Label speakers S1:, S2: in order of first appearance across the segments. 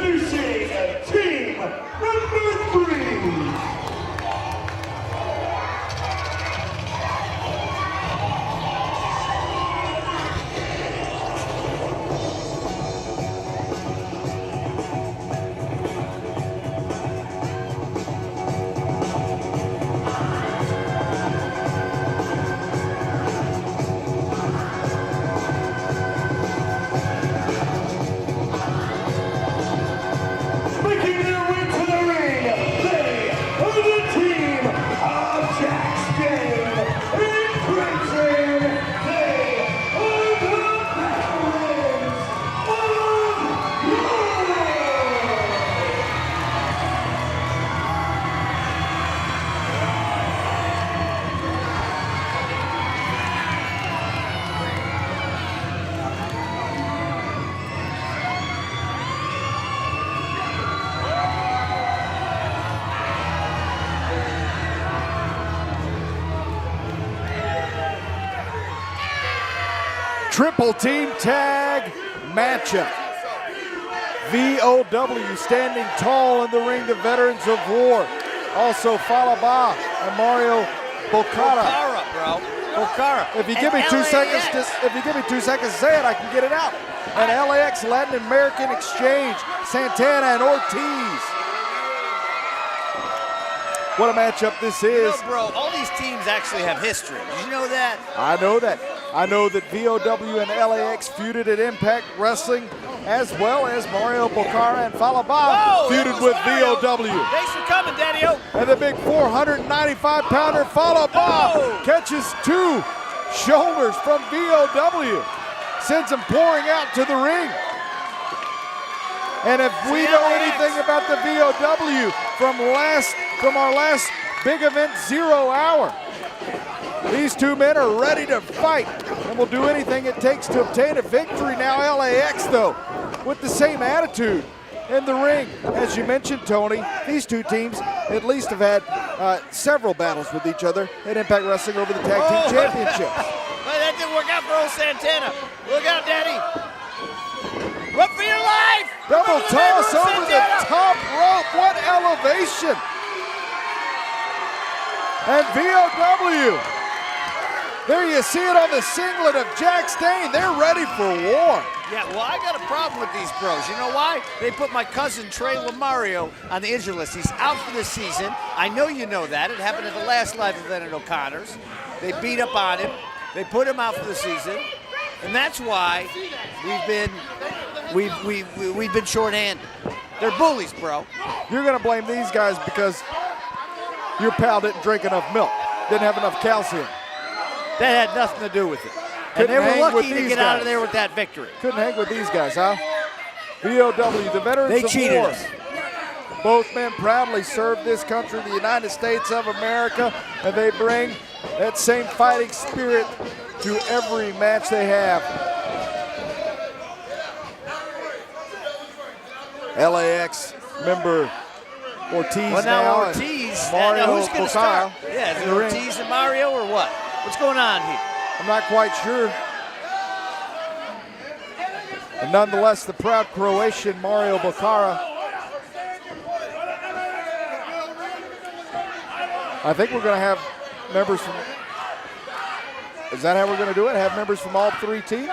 S1: introducing team number 3.
S2: Triple team tag matchup. VOW standing tall in the ring, the veterans of war. Also Fallah Bahh and Mario Bokara.
S3: Bokara, bro. Bokara.
S2: If you give me 2 seconds to say it, I can get it out. And LAX Latin American Exchange, Santana and Ortiz. What a matchup this is.
S3: You know, bro, all these teams actually have history. Did you know that?
S2: I know that. I know that VOW and LAX feuded at Impact Wrestling, as well as Mario Bokara and Fallah Bahh feuded with VOW.
S3: Thanks for coming, Daddy-O.
S2: And the big 495-pounder Fallah Bahh catches 2 shoulders from VOW, sends him pouring out to the ring. And if we know anything about the VOW from our last big event, 0 Hour, these 2 men are ready to fight and will do anything it takes to obtain a victory. Now LAX, though, with the same attitude in the ring. As you mentioned, Tony, these 2 teams at least have had several battles with each other at Impact Wrestling over the Tag Team Championships.
S3: Well, that didn't work out for old Santana. Look out, Daddy. Run for your life.
S2: Double toss over the top rope. What elevation. And VOW. There you see it on the singlet of Jack Dane. They're ready for war.
S3: Yeah, well, I got a problem with these bros. You know why? They put my cousin Trey Lamario on the injured list. He's out for the season. I know you know that. It happened at the last live event at O'Connor's. They beat up on him. They put him out for the season. And that's why we've been shorthanded. They're bullies, bro.
S2: You're gonna blame these guys because your pal didn't drink enough milk, didn't have enough calcium.
S3: That had nothing to do with it. And they were lucky to get out of there with that victory.
S2: Couldn't hang with these guys, huh? VOW, the veterans of
S3: cheated
S2: war.
S3: us.
S2: Both men proudly served this country, the United States of America, and they bring that same fighting spirit to every match they have. LAX member Ortiz
S3: now Ortiz.
S2: Mario
S3: Now who's going to start?
S2: Bokara
S3: Yeah, is it Ortiz and Mario or what? What's going on here?
S2: I'm not quite sure. And nonetheless, the proud Croatian Mario Bokara. I think we're going to have members from. Is that how we're going to do it? Have members from all 3 teams?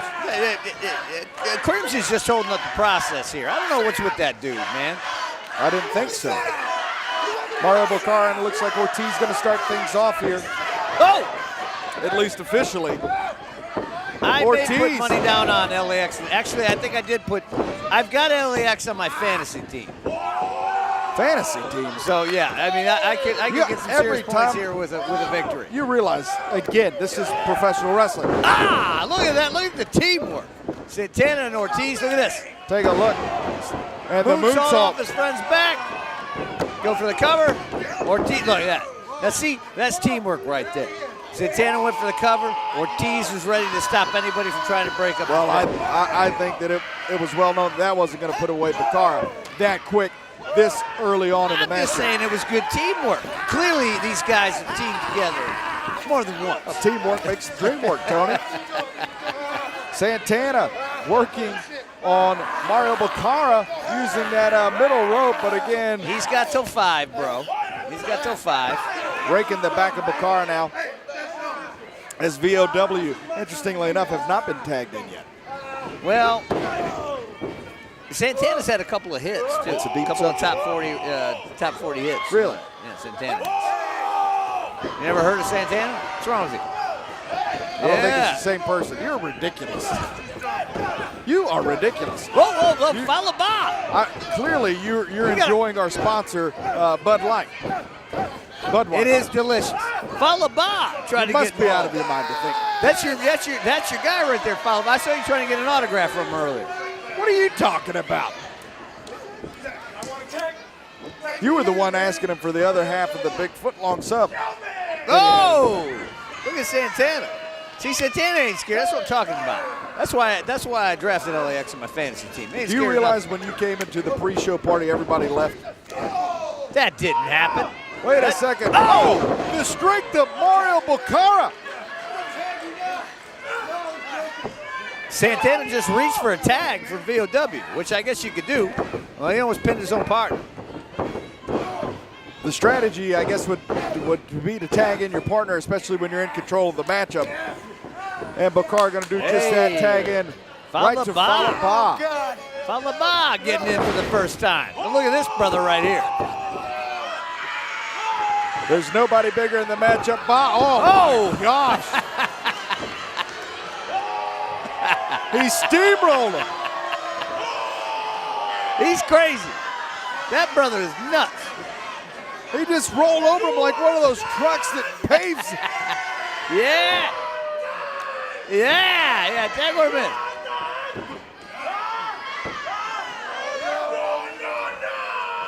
S3: Crimson's just holding up the process here. I don't know what's with that dude, man.
S2: I didn't think so. Mario Bokara, and it looks like Ortiz going to start things off here.
S3: Oh!
S2: At least officially.
S3: I
S2: Ortiz.
S3: may put money down on LAX. Actually, I think I did put. I've got LAX on my fantasy team.
S2: Fantasy team.
S3: So yeah, I mean, I can get some serious points here with a victory.
S2: You realize, again, this is professional wrestling.
S3: Ah, look at that! Look at the teamwork. Santana and Ortiz. Look at this.
S2: Take a look. And the
S3: moonsault off
S2: moonsault.
S3: his friend's back. Go for the cover. Ortiz. Look at that. Now see, that's teamwork right there. Santana went for the cover. Ortiz was ready to stop anybody from trying to break up.
S2: Well, I think that it was well known that wasn't going to put away Bokara that quick this early on in the match.
S3: I'm just saying it was good teamwork. Clearly, these guys have teamed together more than once.
S2: Teamwork makes the dream work, Tony. Santana working on Mario Bokara using that middle rope, but again,
S3: He's got till 5, bro. He's got till 5.
S2: raking the back of Bokara now. As VOW, interestingly enough, have not been tagged in yet.
S3: Well, Santana's had a couple of hits, too.
S2: It's a deep
S3: couple of
S2: subject.
S3: top 40 hits.
S2: Really?
S3: Yeah, Santana. You never heard of Santana? What's wrong with you?
S2: I don't think it's the same person. You're ridiculous. You are ridiculous.
S3: Whoa, Fallah Bahh.
S2: Clearly, you're enjoying our sponsor, Bud Light. Budweiser.
S3: It is delicious. Fallah Bahh trying to
S2: must
S3: get
S2: be out of your mind to think.
S3: That's your guy right there, Fallah Bahh. I saw you trying to get an autograph from him earlier.
S2: What are you talking about? You were the one asking him for the other half of the big foot-long sub.
S3: Oh! Look at Santana. See, Santana ain't scared. That's what I'm talking about. That's why I drafted LAX in my fantasy team. They ain't
S2: Do you
S3: scared
S2: realize when you came into the pre-show party, everybody left?
S3: that didn't happen.
S2: Wait a second. Oh! The strength of Mario Bokara.
S3: Santana just reached for a tag for VOW, which I guess you could do. Well, he almost pinned his own partner.
S2: The strategy, I guess, would be to tag in your partner, especially when you're in control of the matchup. And Bokara going to do just that, tag in right to Fallah Bahh.
S3: Fallah Bahh getting in for the first time. But look at this brother right here.
S2: There's nobody bigger in the matchup. Oh, my gosh. He's steamrolling.
S3: He's crazy. That brother is nuts.
S2: He just rolled over him like one of those trucks that paves.
S3: Yeah. Tag him in.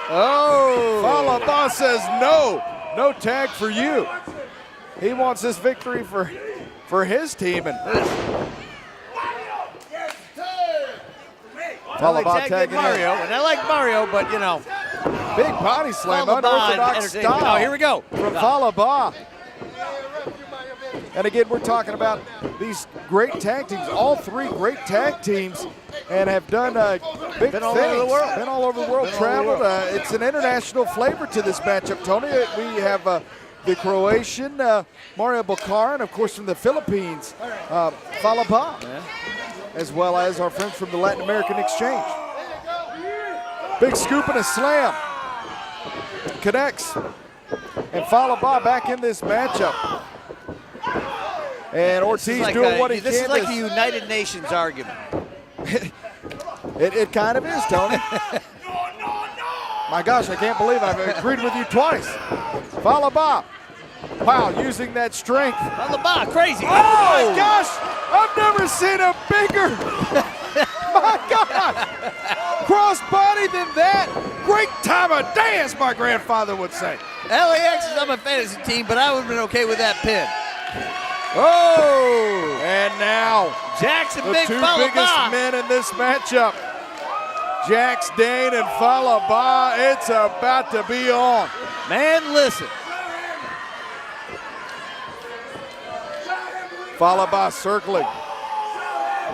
S3: Oh.
S2: Fallah Bahh says no tag for you. He wants this victory for his team. And Fallah Bahh tagging
S3: Mario, and I like Mario, but you know,
S2: big body slam,
S3: Fallah Bahh
S2: unorthodox style.
S3: Oh, here we go.
S2: From Fallah Bahh. And again, we're talking about these great tag teams, all three great tag teams, and have done big things.
S3: All over the world.
S2: Been all over the world, traveled. It's an international flavor to this matchup, Tony. We have the Croatian, Mario Bokara, and of course from the Philippines, Fallah Bahh, as well as our friends from the Latin American Exchange. Big scoop and a slam. Connects. And Fallah Bahh back in this matchup. And Ortiz doing what he can.
S3: This is like the United Nations argument.
S2: It kind of is, Tony. My gosh, I can't believe I've agreed with you twice. Fallah Bahh. Wow, using that strength.
S3: Fallah Bahh, crazy.
S2: Oh my gosh, I've never seen a bigger, my gosh, crossbody than that. Great time of day, as my grandfather would say.
S3: LAX is on my fantasy team, but I would have been okay with that pin.
S2: Oh, and now
S3: Jackson,
S2: the
S3: big
S2: two
S3: Fallah
S2: biggest
S3: Bahh.
S2: men in this matchup, Jax Dane and Fallah Bahh. It's about to be on.
S3: Man, listen.
S2: Fallah Bahh circling.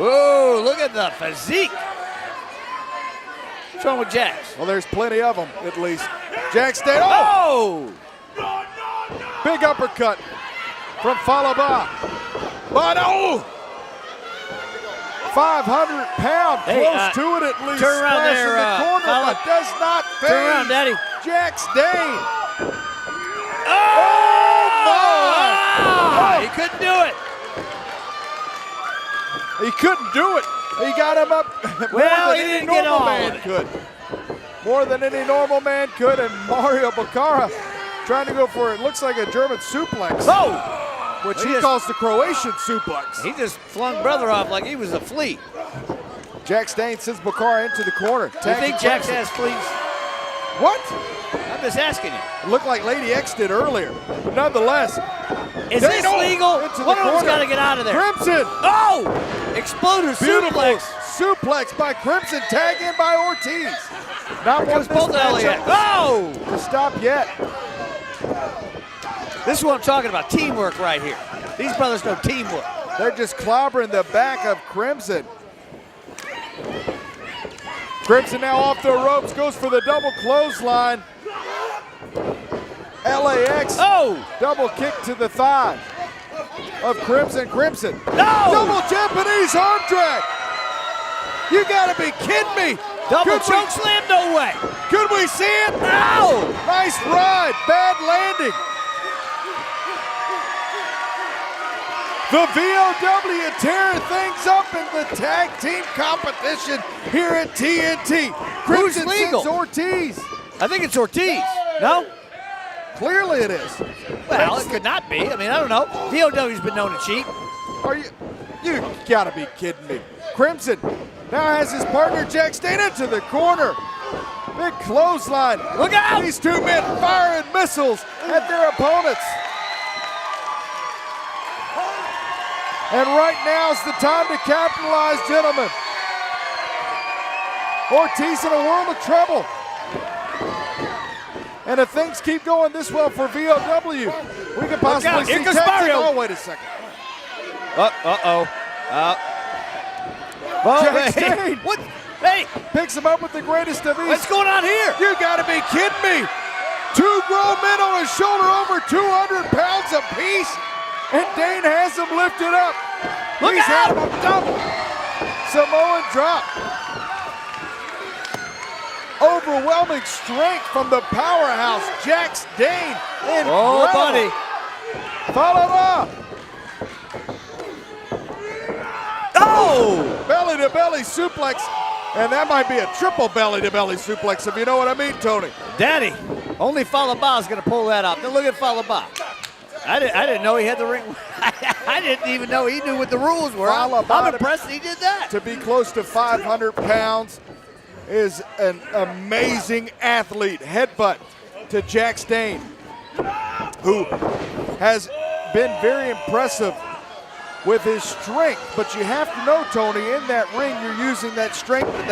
S3: Whoa, look at the physique. What's wrong with Jax?
S2: Well, there's plenty of them, at least. Jax Dane.
S3: Oh!
S2: Big uppercut from Fallah Bahh. But 500-pound, close to it at least.
S3: Turn around
S2: Splash
S3: there,
S2: in the corner,
S3: Fallah.
S2: but does not phase.
S3: Turn around, Daddy.
S2: Jax Dane.
S3: He couldn't do it.
S2: He couldn't do it. He got him up
S3: Well,
S2: more
S3: he
S2: than any
S3: didn't get
S2: normal
S3: all
S2: man
S3: of it.
S2: could. More than any normal man could, and Mario Bokara trying to go for it. Looks like a German suplex.
S3: Oh!
S2: Which he calls the Croatian suplex.
S3: He just flung brother off like he was a flea.
S2: Jax Dane sends Bokara into the corner.
S3: You think Jax has fleas?
S2: What?
S3: I'm just asking you.
S2: It looked like Lady X did earlier. But nonetheless.
S3: Is this legal?
S2: Into
S3: One
S2: the
S3: of them's
S2: corner.
S3: got to get out of there.
S2: Crimson.
S3: Oh! Exploder
S2: Beautiful
S3: suplex.
S2: suplex by Crimson. Tag in by Ortiz. Not one
S3: Comes both LAX. Oh!
S2: to stop yet.
S3: This is what I'm talking about. Teamwork right here. These brothers know teamwork.
S2: They're just clobbering the back of Crimson. Crimson now off the ropes, goes for the double clothesline. LAX, double kick to the thigh of Crimson. Crimson, double Japanese arm drag. You gotta be kidding me.
S3: Double choke slam, no way.
S2: Could we see it?
S3: No.
S2: Nice ride, bad landing. The VOW tearing things up in the tag team competition here at TNT. Crimson sends Ortiz.
S3: I think it's Ortiz. No?
S2: Clearly it is.
S3: Well, it could not be. I mean, I don't know. VOW's been known to cheat.
S2: Are you gotta be kidding me. Crimson now has his partner Jack Dane into the corner. Big clothesline.
S3: Look out!
S2: These two men firing missiles at their opponents. And right now is the time to capitalize, gentlemen. Ortiz in a world of trouble. And if things keep going this well for VOW, we could possibly see
S3: Here comes Mario.
S2: Oh, wait a second. Jack Dane.
S3: What? Hey,
S2: Picks him up with the greatest of ease.
S3: what's going on here?
S2: You gotta be kidding me. Two grown men on his shoulder, over 200 pounds apiece. And Dane has him lifted up.
S3: Look
S2: He's
S3: out!
S2: had him a double Samoan drop. Overwhelming strength from the powerhouse, Jack Dane.
S3: Oh, buddy.
S2: Fallah Bahh.
S3: Oh!
S2: Belly-to-belly suplex. And that might be a triple belly-to-belly suplex, if you know what I mean, Tony.
S3: Daddy, only Fallah Bahh is going to pull that off. Now look at Fallah Bahh. I didn't know he had the ring. I didn't even know he knew what the rules were. I'm impressed he did that.
S2: To be close to 500 pounds is an amazing athlete. Headbutt to Jack Dane, who has been very impressive with his strength. But you have to know, Tony, in that ring, you're using that strength, but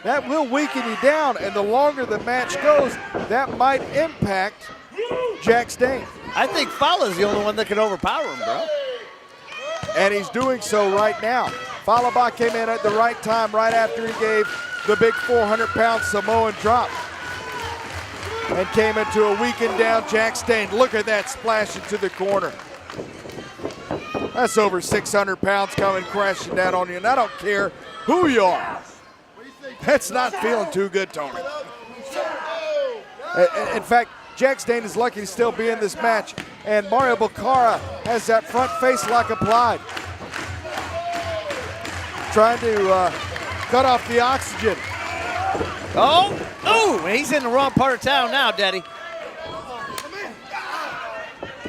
S2: that will weaken you down. And the longer the match goes, that might impact Jack Dane.
S3: I think Fallah's the only one that can overpower him, bro.
S2: And he's doing so right now. Fallah Bahh came in at the right time, right after he gave the big 400-pound Samoan drop. And came into a weakened down Jack Dane. Look at that splash into the corner. That's over 600 pounds coming crashing down on you. And I don't care who you are. That's not feeling too good, Tony. In fact, Jack Dane is lucky to still be in this match. And Mario Bokara has that front face lock applied. Trying to cut off the oxygen.
S3: Oh, he's in the wrong part of town now, Daddy.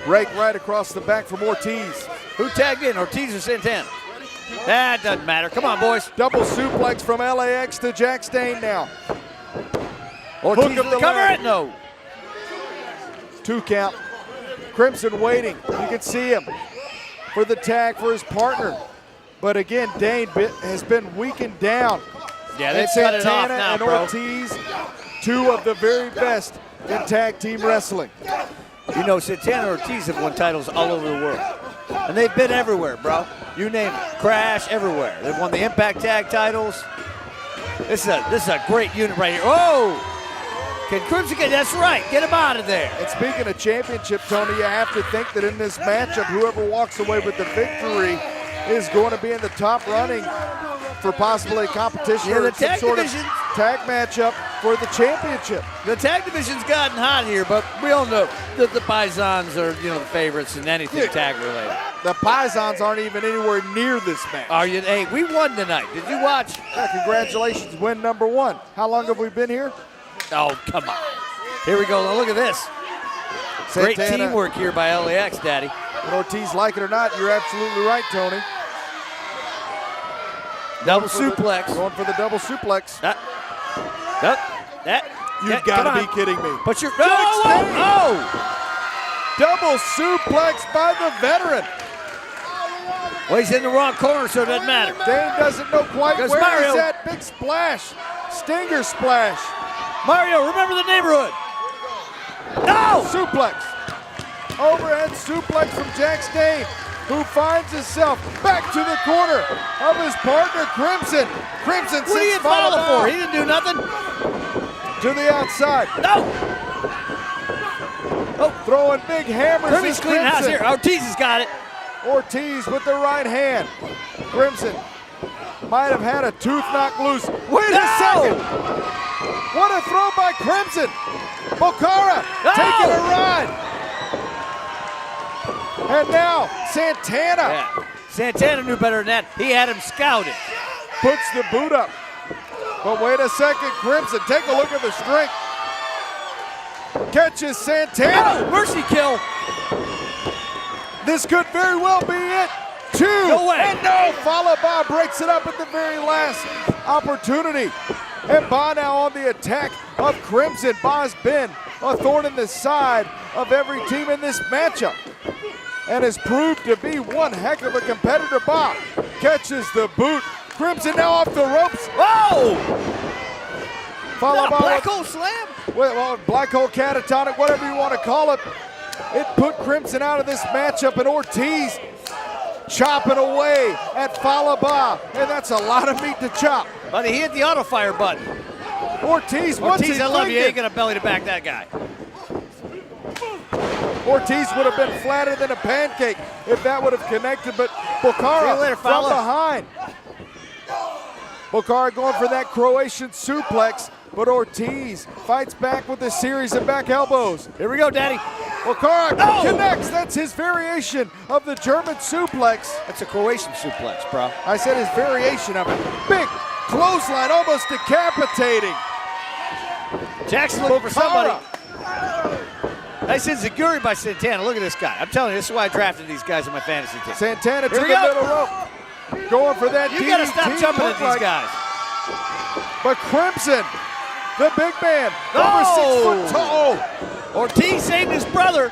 S2: Rake right across the back from Ortiz.
S3: Who tagged in, Ortiz or Santana? That doesn't matter. Come on, boys.
S2: Double suplex from LAX to Jack Dane now.
S3: Ortiz
S2: Hook of the
S3: cover
S2: leg.
S3: it? No.
S2: 2 count. Crimson waiting. You can see him for the tag for his partner. But again, Dane has been weakened down.
S3: Yeah, they've cut it off
S2: Santana
S3: now,
S2: and
S3: bro.
S2: Ortiz, two of the very best in tag team wrestling.
S3: You know, Santana and Ortiz have won titles all over the world. And they've been everywhere, bro. You name it. Crash, everywhere. They've won the Impact Tag titles. This is a great unit right here. Oh! Can Crimson get, that's right, get him out of there.
S2: And speaking of championship, Tony, you have to think that in this matchup, whoever walks away with the victory is going to be in the top running for possibly a competition or some sort of tag matchup for the championship.
S3: The tag division's gotten hot here, but we all know that the Pisons are, the favorites in anything tag related.
S2: The Pisons aren't even anywhere near this match.
S3: Are you? Hey, we won tonight. Did you watch?
S2: Yeah, congratulations, win number 1. How long have we been here?
S3: Oh, come on. Here we go. Now look at this. Great
S2: Santana,
S3: teamwork here by LAX, Daddy.
S2: And Ortiz, like it or not, you're absolutely right, Tony.
S3: Double suplex.
S2: Going for the double suplex. You've got to be kidding me.
S3: But you're
S2: Double suplex by the veteran.
S3: Well, he's in the wrong corner, so it doesn't matter.
S2: Dane doesn't know quite where
S3: Mario.
S2: he's at. Big splash. Stinger splash.
S3: Mario, remember the neighborhood. No!
S2: Suplex. Overhead suplex from Jack Dane. who finds himself back to the corner of his partner, Crimson. Crimson
S3: What are you
S2: sends Fallah
S3: following for?
S2: Bahh
S3: He didn't do nothing.
S2: to the outside.
S3: No.
S2: Throwing big hammers.
S3: Kirby's
S2: is
S3: cleaning house
S2: Crimson.
S3: here. Ortiz has got it.
S2: Ortiz with the right hand. Crimson might have had a tooth knocked loose. Wait a second. What a throw by Crimson. Bokara taking a ride. And now Santana
S3: Yeah. Santana knew better than that. He had him scouted.
S2: puts the boot up. But wait a second, Crimson, take a look at the strength. Catches Santana.
S3: Oh, mercy kill.
S2: This could very well be it. 2.
S3: No way.
S2: And no, Fallah Bahh breaks it up at the very last opportunity. And Bahh now on the attack of Crimson. Bahh's been a thorn in the side of every team in this matchup and has proved to be one heck of a competitor. Bahh catches the boot. Crimson now off the ropes.
S3: Whoa!
S2: Fallah Bahh
S3: Black hole slam?
S2: well, black hole catatonic, whatever you want to call it. It put Crimson out of this matchup, and Ortiz chopping away at Fallah Bahh, and that's a lot of meat to chop.
S3: Buddy, he hit the auto fire button.
S2: Ortiz, what's he
S3: Ortiz, I love you. You ain't
S2: thinking?
S3: gonna belly to back that guy.
S2: Ortiz would have been flatter than a pancake if that would have connected, but Bokara
S3: See you later,
S2: from
S3: Fallah.
S2: behind. Bokara going for that Croatian suplex, but Ortiz fights back with a series of back elbows.
S3: Here we go, Daddy.
S2: Bokara
S3: Oh!
S2: connects. That's his variation of the German suplex.
S3: That's a Croatian suplex, bro.
S2: I said his variation of it. Big clothesline, almost decapitating.
S3: Jackson looking for somebody.
S2: Bokara.
S3: Nice enziguri by Santana. Look at this guy. I'm telling you, this is why I drafted these guys in my fantasy team.
S2: Santana to
S3: Here
S2: the
S3: we go.
S2: middle rope. Going for that
S3: You
S2: DDT.
S3: gotta stop jumping at
S2: looked
S3: these
S2: like.
S3: guys.
S2: But Crimson, the big man,
S3: Oh!
S2: over 6 foot tall.
S3: Ortiz saved his brother.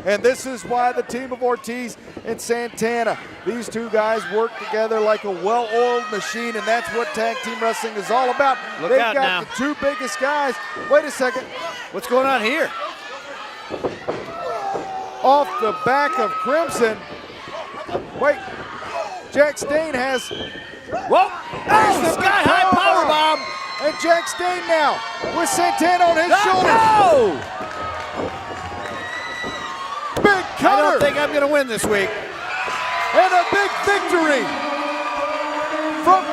S2: And this is why the team of Ortiz and Santana, these two guys work together like a well-oiled machine, and that's what tag team wrestling is all about.
S3: Look
S2: They've
S3: out
S2: got
S3: now.
S2: the 2 biggest guys. Wait a second.
S3: What's going on here?
S2: Off the back of Crimson. Wait. Dane has
S3: Whoa! Oh,
S2: the
S3: sky high power bomb.
S2: And Dane now with Santana on his shoulders.
S3: No!
S2: Big
S3: I
S2: cutter.
S3: don't think I'm gonna win this week.
S2: And a big victory from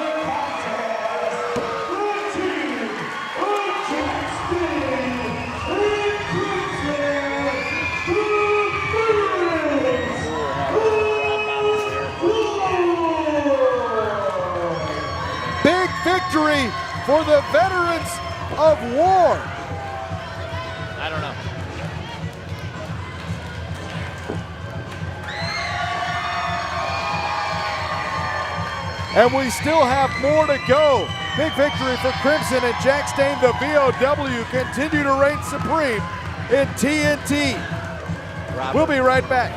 S2: big victory for the veterans of war.
S3: I don't know.
S2: And we still have more to go. Big victory for Crimson, and Dane, the VOW, continue to reign supreme in TNT. We'll be right back.